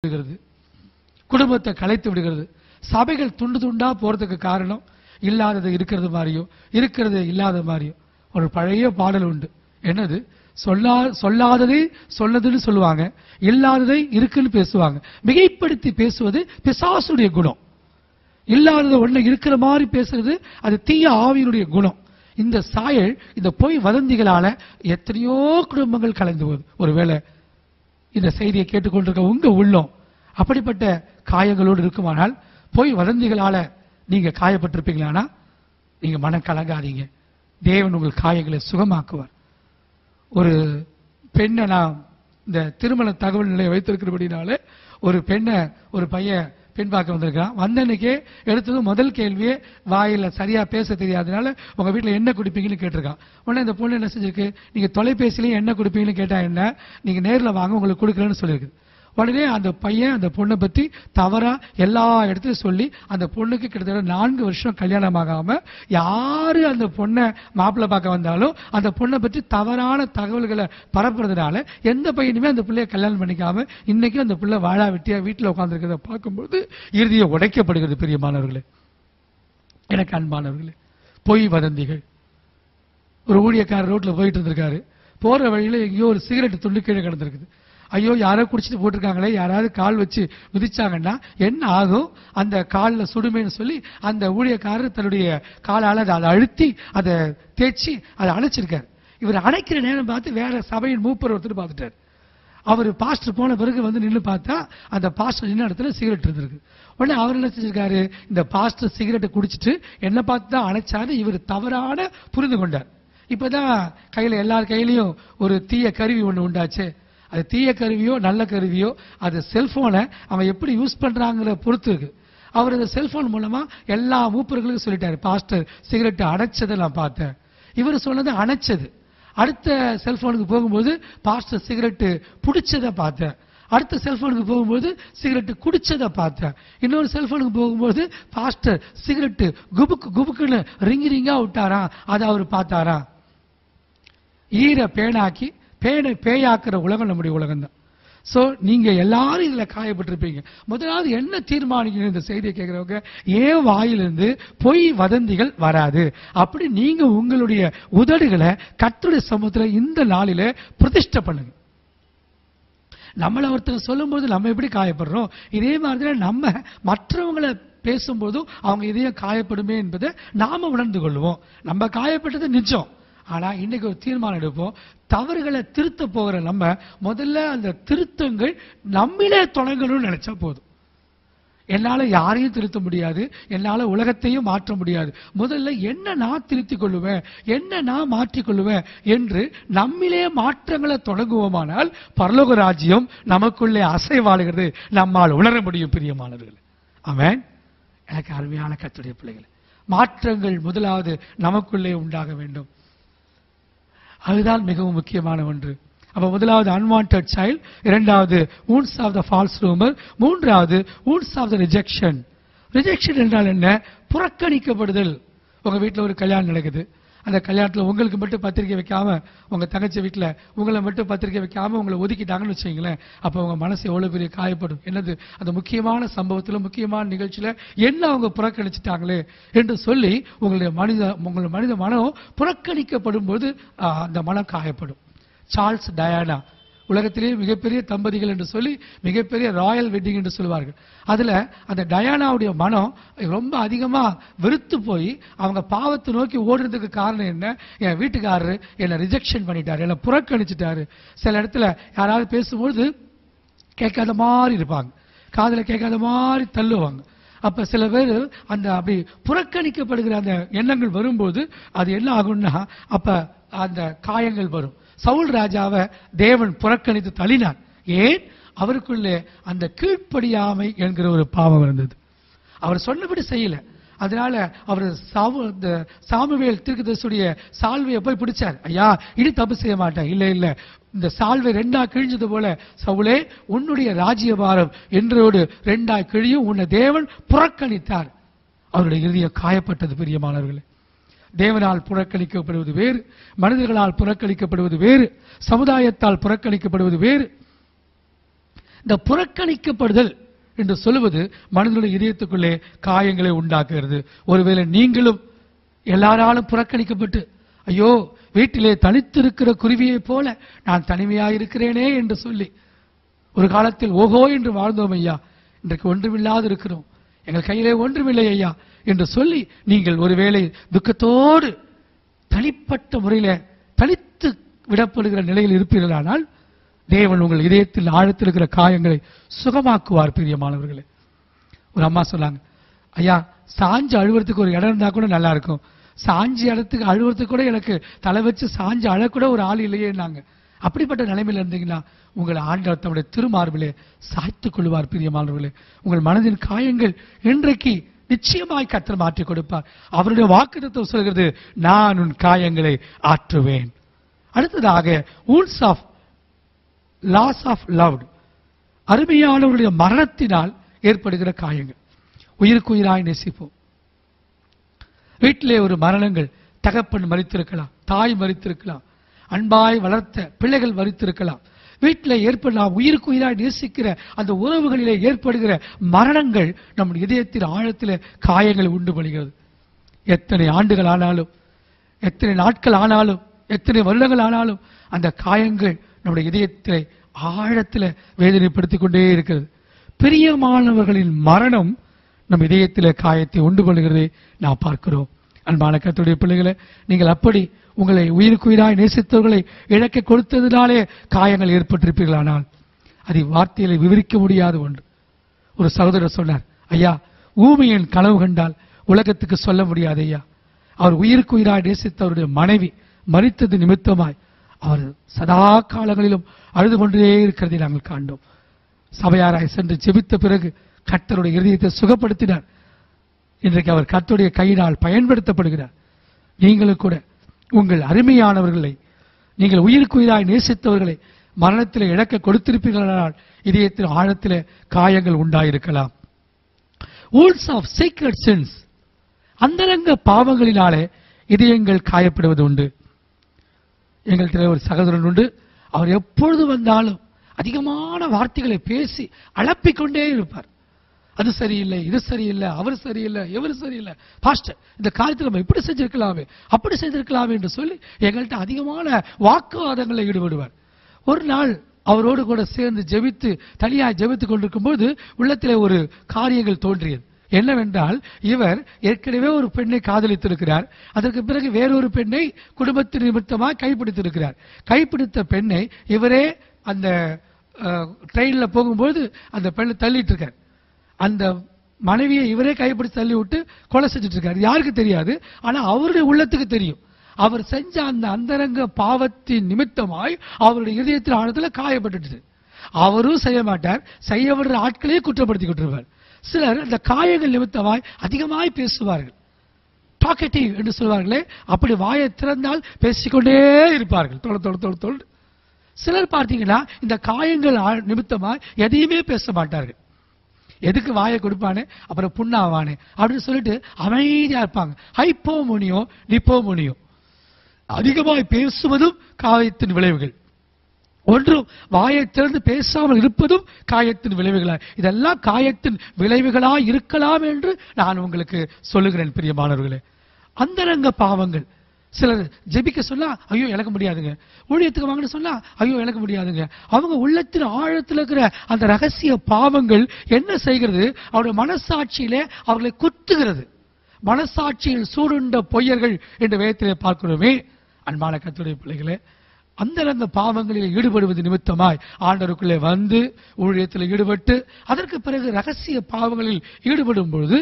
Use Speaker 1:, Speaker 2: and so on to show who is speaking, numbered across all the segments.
Speaker 1: விடுகிறது, குடும்பத்தை கலைத்து விடுகிறது. சபைகள் துண்டு துண்டா போறதுக்கு காரணம் இல்லாதது இருக்கிறது மாதிரியும் இருக்கிறது இல்லாத மாதிரியும். ஒரு பழைய பாடல் உண்டு, என்னது, சொல்லாததை சொன்னதுன்னு சொல்லுவாங்க, இல்லாததை இருக்குன்னு பேசுவாங்க. மிகைப்படுத்தி பேசுவது பிசாசுடைய குணம். இல்லாதது ஒண்ணு இருக்கிற மாதிரி பேசுறது அது தீய ஆவியினுடைய குணம். இந்த சாயல், இந்த பொய் வதந்திகளால எத்தனையோ குடும்பங்கள் கலந்து போகுது. ஒருவேளை இந்த செய்தியை கேட்டுக்கொண்டிருக்க உங்க உள்ளம் அப்படிப்பட்ட காயங்களோடு இருக்குமானால், பொய் வதந்திகளால நீங்க காயப்பட்டிருப்பீங்களானா, நீங்க மனம் கலங்காதீங்க. தேவன் உங்கள் காயங்களை சுகமாக்குவார். ஒரு பெண்ணை நான் இந்த திருமண தகவல் நிலையை வைத்திருக்கிறபடினாலே, ஒரு பெண்ணை ஒரு பையன் பெண் பார்க்க வந்திருக்கான். வந்தன்னைக்கே எடுத்ததும் முதல் கேள்வியே, வாயில சரியா பேச தெரியாதனால உங்க வீட்டுல என்ன குடிப்பீங்கன்னு கேட்டிருக்கான். உடனே இந்த பொண்ணு என்ன செஞ்சிருக்கு, நீங்க தொலைபேசியிலையும் என்ன குடிப்பீங்கன்னு கேட்டா என்ன, நீங்க நேரில் வாங்க உங்களுக்கு கொடுக்குறேன்னு சொல்லியிருக்கு. உடனே அந்த பையன் அந்த பொண்ணை பத்தி தவறா எல்லா இடத்துலையும் சொல்லி, அந்த பொண்ணுக்கு கிட்டத்தட்ட 4 வருஷம் கல்யாணம் ஆகாம, யாரு அந்த பொண்ணை மாப்பிள்ளை பார்க்க வந்தாலும் அந்த பொண்ணை பற்றி தவறான தகவல்களை பரப்புறதுனால எந்த பையனுமே அந்த பிள்ளைய கல்யாணம் பண்ணிக்காம இன்னைக்கு அந்த பிள்ளை வாழா வெட்டியா வீட்டில் உட்கார்ந்துருக்கிறத பார்க்கும்போது இறுதியை உடைக்கப்படுகிறது. பெரியமானவர்களே, எனக்கு அன்பானவர்களே, பொய் வதந்திகள். ஒரு ஊழியக்காரர் ரோட்ல போயிட்டு இருந்திருக்காரு. போற வழியில எங்கேயோ ஒரு சிகரெட் துண்டு கீழே கிடந்திருக்குது. ஐயோ, யாரோ குடிச்சிட்டு போட்டிருக்காங்களே, யாராவது கால் வச்சு மிதிச்சாங்கன்னா என்ன ஆகும், அந்த காலில் சுடுமைன்னு சொல்லி அந்த ஊழியக்காரர் தன்னுடைய காலால் அதை அழுத்தி அதை தேய்ச்சி அதை அணைச்சிருக்காரு. இவர் அணைக்கிற நேரம் பார்த்து வேற சபையின் மூப்பர் ஒருத்தர் பார்த்துட்டார். அவர் பாஸ்டர் போன பிறகு வந்து நின்று பார்த்தா அந்த பாஸ்டர் நின்ன இடத்துல சிகரெட் இருந்திருக்கு. உடனே அவர் என்ன செஞ்சிருக்காரு, இந்த பாஸ்டர் சிகரெட்டை குடிச்சிட்டு என்ன பார்த்து தான் அணைச்சாரு இவர் தவறான புரிந்து கொண்டார். இப்பதான் கையில எல்லார் கையிலையும் ஒரு தீய கருவி ஒண்ணு உண்டாச்சு. அது தீய கருவியோ நல்ல கருவியோ, அது செல்போனை அவன் எப்படி யூஸ் பண்றாங்கிற பொறுத்து இருக்கு. அவர் அந்த செல்போன் மூலமா எல்லா மூப்பர்களுக்கும் சொல்லிட்டாரு, பாஸ்டர் சிகரெட் அடைச்சதை நான் பார்த்தேன். இவர் சொன்னது அணைச்சது. அடுத்த செல்போனுக்கு போகும்போது பாஸ்டர் சிகரெட் பிடிச்சதை பார்த்தேன். அடுத்த செல்போனுக்கு போகும்போது சிகரெட் குடிச்சதை பார்த்தேன். இன்னொரு செல்போனுக்கு போகும்போது பாஸ்டர் சிகரெட் குபுக்கு குபுக்குன்னு ரிங்கா விட்டாரா, அதை அவர் பார்த்தாரா. ஈர பேனாக்கி பேனை பேயாக்குற உலகம் நம்முடைய உலகம் தான். சோ நீங்க எல்லாரும் இதுல காயப்பட்டிருப்பீங்க. முதலாவது என்ன தீர்மானிக்கணும், இந்த செய்தியை கேட்கிறவங்க, ஏன் வாயிலிருந்து பொய் வதந்திகள் வராது. அப்படி நீங்க உங்களுடைய உதடுகளை கர்த்தருடைய சமூகத்துல இந்த நாளில பிரதிஷ்டை பண்ணுங்க. நம்மளை ஒருத்தர் சொல்லும்போது நம்ம எப்படி காயப்படுறோம், இதே மாதிரி நம்ம மற்றவங்களை பேசும்போதும் அவங்க இதையும் காயப்படுமே என்பதை நாம உணர்ந்து கொள்வோம். நம்ம காயப்பட்டது நிஜம். ஆனா இன்னைக்கு ஒரு தீர்மானம் எடுப்போம், தவறுகளை திருத்த போகிற நம்ம முதல்ல அந்த திருத்தங்கள் நம்மளே தொடங்கணும்னு நினைச்சா போதும். என்னால யாரையும் திருத்த முடியாது, என்னால உலகத்தையும் மாற்ற முடியாது. முதல்ல என்ன நான் திருத்திக் கொள்ளுவேன், என்ன நான் மாற்றிக்கொள்ளுவேன் என்று நம்மிலே மாற்றங்களை தொடங்குவோமானால் பரலோக ராஜ்யம் நமக்குள்ளே அசைவாடுகிறது நம்மால் உணர முடியும். பிரியமானவர்களே, ஆமென். எனக்கு அருமையான கர்த்தருடைய பிள்ளைகளே, மாற்றங்கள் முதலாவது நமக்குள்ளே உண்டாக வேண்டும். அதுதான் மிகவும் முக்கியமான ஒன்று. அப்ப முதலாவது அன்வான்டட் சைல்ட், இரண்டாவது wounds of the false rumor, மூன்றாவது wounds of the rejection. Rejection என்றால் என்ன? புறக்கணிக்கப்படுதல். உங்க வீட்டில் ஒரு கல்யாணம் நடக்குது. அந்த கல்யாணத்தில் உங்களுக்கு மட்டும் பத்திரிக்கை வைக்காம, உங்க தங்கச்சி வீட்டில் உங்களை மட்டும் பத்திரிக்கை வைக்காம உங்களை ஒதுக்கிட்டாங்கன்னு வச்சுங்களேன். அப்ப உங்க மனசு எவ்வளவு பெரிய காயப்படும். என்னது, அந்த முக்கியமான சம்பவத்தில் முக்கியமான நிகழ்ச்சியில என்ன அவங்க புறக்கணிச்சுட்டாங்களே என்று சொல்லி உங்களுடைய மனித மனம் புறக்கணிக்கப்படும் போது அந்த மனம் காயப்படும். சார்ல்ஸ் டயானா உலகத்திலேயே மிகப்பெரிய தம்பதிகள் என்று சொல்லி மிகப்பெரிய ராயல் வெட்டிங் என்று சொல்லுவார்கள். அதுல அந்த டயானாவுடைய மனம் ரொம்ப அதிகமா வெறுத்து போய் அவங்க பாவத்தை நோக்கி ஓடுறதுக்கு காரணம் என்ன, என் வீட்டுக்காரரு என்னை ரிஜெக்ஷன் பண்ணிட்டாரு, என்னை புறக்கணிச்சுட்டாரு. சில இடத்துல யாராவது பேசும்போது கேட்காத மாதிரி இருப்பாங்க, காதுல கேட்காத மாதிரி தள்ளுவாங்க. அப்ப சில பேர் அந்த அப்படி புறக்கணிக்கப்படுகிற அந்த எண்ணங்கள் வரும்போது அது என்ன ஆகும்னா, அப்ப அந்த காயங்கள் வரும். சவுல் ராஜாவை தேவன் புறக்கணித்து தள்ளினார். ஏன்? அவருக்குள்ளே அந்த கீழ்ப்படியாமை என்கிற ஒரு பாவம் இருந்தது. அவர் சொன்னபடி செய்யல. அதனால அவர் சாமுவேல் தீர்க்கதரிசியுடைய சால்வையை போய் பிடிச்சார். ஐயா, இனி தப்பு செய்ய மாட்டேன். இல்ல இல்ல, இந்த சால்வை 2ஆ கிழிஞ்சது போல சவுலே உன்னுடைய ராஜ்யபாரம் என்றோடு 2ஆ கிழியும், உன்னை தேவன் புறக்கணித்தார். அவருடைய இதயம் காயப்பட்டது. பிரியமானவர்களே, தேவனால் புறக்கணிக்கப்படுவது வேறு, மனிதர்களால் புறக்கணிக்கப்படுவது வேறு, சமுதாயத்தால் புறக்கணிக்கப்படுவது வேறு. இந்த புறக்கணிக்கப்படுதல் என்று சொல்லுவது மனிதனுடைய இதயத்துக்குள்ளே காயங்களை உண்டாக்குகிறது. ஒருவேளை நீங்களும் எல்லாராலும் புறக்கணிக்கப்பட்டு, ஐயோ வீட்டிலே தனித்திருக்கிற குருவியை போல நான் தனிமையாயிருக்கிறேனே என்று சொல்லி ஒரு காலத்தில் ஓஹோ என்று வாழ்ந்தோம் ஐயா, இன்றைக்கு ஒன்றுமில்லாது இருக்கிறோம், எங்கள் கையிலே ஒன்றுமில்லை ஐயா என்று சொல்லி நீங்கள் ஒருவேளை துக்கத்தோடு தனிப்பட்ட முறையில தனித்து விடப்படுகிற நிலையில் இருப்பீர்களானால் தேவன் உங்கள் இதயத்தில் ஆழத்தில் இருக்கிற காயங்களை சுகமாக்குவார். பிரியமானவர்களே, ஒரு அம்மா சொன்னாங்க, ஐயா சாஞ்சு அழுவறதுக்கு ஒரு இடம் இருந்தா கூட நல்லா இருக்கும், சாஞ்சி இடத்துக்கு அழுவறதுக்கு கூட எனக்கு தலை வச்சு சாஞ்சு அழக்கூட ஒரு ஆள் இல்லையேன்னாங்க. அப்படிப்பட்ட நிலைமையில் இருந்தீங்கன்னா உங்களை ஆண்டவர் தம்முடைய திருமார்பிலே சாய்த்துக் கொள்வார். பிரியமானவர்களே, உங்கள் மனதின் காயங்கள் இன்றைக்கு நிச்சயமாய் கர்த்தர் மாற்றிக் கொடுப்பார். அவருடைய வாக்குத்தத்தம் சொல்கிறது, நான் உன் காயங்களை ஆற்றுவேன். அடுத்ததாக wounds of loss of loved, அருமையானவருடைய மரணத்தினால் ஏற்படுகிற காயங்கள். உயிருக்கு உயிராய் நேசிப்போம். வீட்டிலே ஒரு மரணங்கள், தகப்பன் மரித்திருக்கலாம், தாய் மரித்திருக்கலாம், அன்பாய் வளர்த்த பிள்ளைகள் மரித்திருக்கலாம். வீட்டில் ஏற்படலாம் உயிருக்கு உயிராய் நேசிக்கிற அந்த உறவுகளிலே ஏற்படுகிற மரணங்கள் நம்முடைய இதயத்தின் ஆழத்தில் காயங்களை உண்டு பண்ணுகிறது. எத்தனை ஆண்டுகள் ஆனாலும், எத்தனை நாட்கள் ஆனாலும், எத்தனை வருடங்கள் ஆனாலும் அந்த காயங்கள் நம்முடைய இதயத்திலே ஆழத்தில் வேதனைப்படுத்திக் கொண்டே இருக்கிறது. பிரியமானவர்களின் மரணம் நம் இதயத்திலே காயத்தை உண்டு பண்ணுகிறதை நாம் பார்க்கிறோம். அன்பான கர்த்தருடைய பிள்ளைகளை, நீங்கள் அப்படி உங்களை உயிருக்கு உயிராய் நேசித்தவர்களை இழக்க கொடுத்ததினாலே காயங்கள் ஏற்பட்டிருப்பீர்களானால் அதை வார்த்தையில விவரிக்க முடியாத ஒன்று. ஒரு சகோதரர் சொன்னார், ஐயா ஊமையின் கனவு கண்டால் உலகத்துக்கு சொல்ல முடியாது ஐயா. அவர் உயிருக்கு உயிராய் நேசித்தவருடைய மனைவி மரித்தது நிமித்தமாய் அவர் சதா காலங்களிலும் அழுது கொண்டே இருக்கிறதை நாங்கள் காண்டோம். சபையாராய் சென்று ஜெபித்த பிறகு கர்த்தருடைய இருதயத்தை சுகப்படுத்தினார். இன்றைக்கு அவர் கர்த்தருடைய கையினால் பயன்படுத்தப்படுகிறார். நீங்களும் கூட உங்கள் அருமையானவர்களை, நீங்கள் உயிருக்கு உயிராய் நேசித்தவர்களை மரணத்தில் இழக்க கொடுத்திருப்பீர்களானால் இதயத்தில் ஆழத்தில் காயங்கள் உண்டாயிருக்கலாம். wounds of sacred sins, அந்தரங்க பாவங்களினாலே இதயங்கள் காயப்படுவது உண்டு. எங்கள்கிட்ட ஒரு சகோதரன் உண்டு, அவர் எப்பொழுது வந்தாலும் அதிகமான வார்த்தைகளை பேசி அலப்பிக்கொண்டே இருப்பார். அது சரியில்லை, இது சரியில்லை, அவர் சரியில்லை, எவர் சரியில்லை, பாஸ்டர் இந்த காலத்தில் நம்ம இப்படி செஞ்சிருக்கலாமே, அப்படி செஞ்சிருக்கலாமே என்று சொல்லி எங்கள்கிட்ட அதிகமான வாக்குவாதங்களில் ஈடுபடுவார். ஒரு நாள் அவரோடு கூட சேர்ந்து ஜெபித்து தனியாக ஜெபித்துக் கொண்டிருக்கும் போது உள்ளத்திலே ஒரு காரியங்கள் தோன்றியது. என்னவென்றால், இவர் ஏற்கனவே ஒரு பெண்ணை காதலித்திருக்கிறார். அதற்கு பிறகு வேறொரு பெண்ணை குடும்பத்தின் நிமித்தமாக கைப்பிடித்திருக்கிறார். கைப்பிடித்த பெண்ணை இவரே அந்த ட்ரெயின்ல போகும்போது அந்த பெண்ணை தள்ளிட்டு இருக்கார். அந்த மனைவியை இவரே கைப்பிடித்து தள்ளி விட்டு கொலை செஞ்சுட்டு இருக்காரு. யாருக்கு தெரியாது, ஆனா அவருடைய உள்ளத்துக்கு தெரியும். அவர் செஞ்ச அந்த அந்தரங்க பாவத்தின் நிமித்தமாய் அவருடைய இதயத்தின் ஆழத்தில் காயப்பட்டு அவரும் செய்ய மாட்டார், செய்ய விடுற ஆட்களையே குற்றப்படுத்தி கொண்டிருப்பார். சிலர் அந்த காயங்கள் நிமித்தமாய் அதிகமாய் பேசுவார்கள், டாக்கெட்டிவ் என்று சொல்வார்களே, அப்படி வாயை திறந்தால் பேசிக்கொண்டே இருப்பார்கள் தொலை தொலை தொலை தொல். சிலர் பார்த்தீங்கன்னா இந்த காயங்கள் நிமித்தமாய் எதையுமே பேச மாட்டார்கள். எதுக்கு வாயை கொடுப்பானே அப்புறம் புண்ணாவானே அப்படின்னு சொல்லிட்டு அமைதியா இருப்பாங்க. ஹைப்போமோனியோ நிப்போமோனியோ, அதிகமாய் பேசுவதும் காயத்தின் விளைவுகள். ஒன்றும் வாயை திறந்து பேசாமல் இருப்பதும் காயத்தின் விளைவுகளா, இதெல்லாம் காயத்தின் விளைவுகளா இருக்கலாம் என்று நான் உங்களுக்கு சொல்லுகிறேன். பிரியமானவர்களே, அந்தரங்க பாவங்கள். சிலர் ஜெபிக்க சொன்னா ஐயோ எனக்கு முடியாதுங்க, ஊழியத்துக்கு வாங்கன்னு சொன்னா ஐயோ எனக்கு முடியாதுங்க. அவங்க உள்ளத்தின் ஆழத்தில் இருக்கிற அந்த ரகசிய பாவங்கள் என்ன செய்கிறது, அவருடைய மனசாட்சியிலே அவர்களை குத்துகிறது. மனசாட்சியில் சூடுண்ட பொய்யர்கள் என்று வேதத்திலே பார்க்கிறோமே. அன்பான கர்த்தருடைய பிள்ளைகளே, அந்தரங்க பாவங்களில் ஈடுபடுவது நிமித்தமாய் ஆண்டவருக்குள்ளே வந்து ஊழியத்தில் ஈடுபட்டு அதற்கு பிறகு ரகசிய பாவங்களில் ஈடுபடும் பொழுது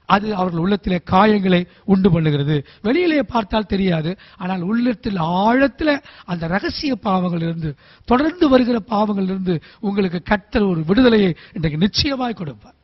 Speaker 1: அது அவர்கள் உள்ளத்திலே காயங்களை உண்டு பண்ணுகிறது. வெளியிலே பார்த்தால் தெரியாது, ஆனால் உள்ளத்தில் ஆழத்தில் அந்த ரகசிய பாவங்களிலிருந்து தொடர்ந்து வருகிற பாவங்களிலிருந்து உங்களுக்கு கர்த்தர் ஒரு விடுதலையை இன்றைக்கு நிச்சயமாய் கொடுப்பார்.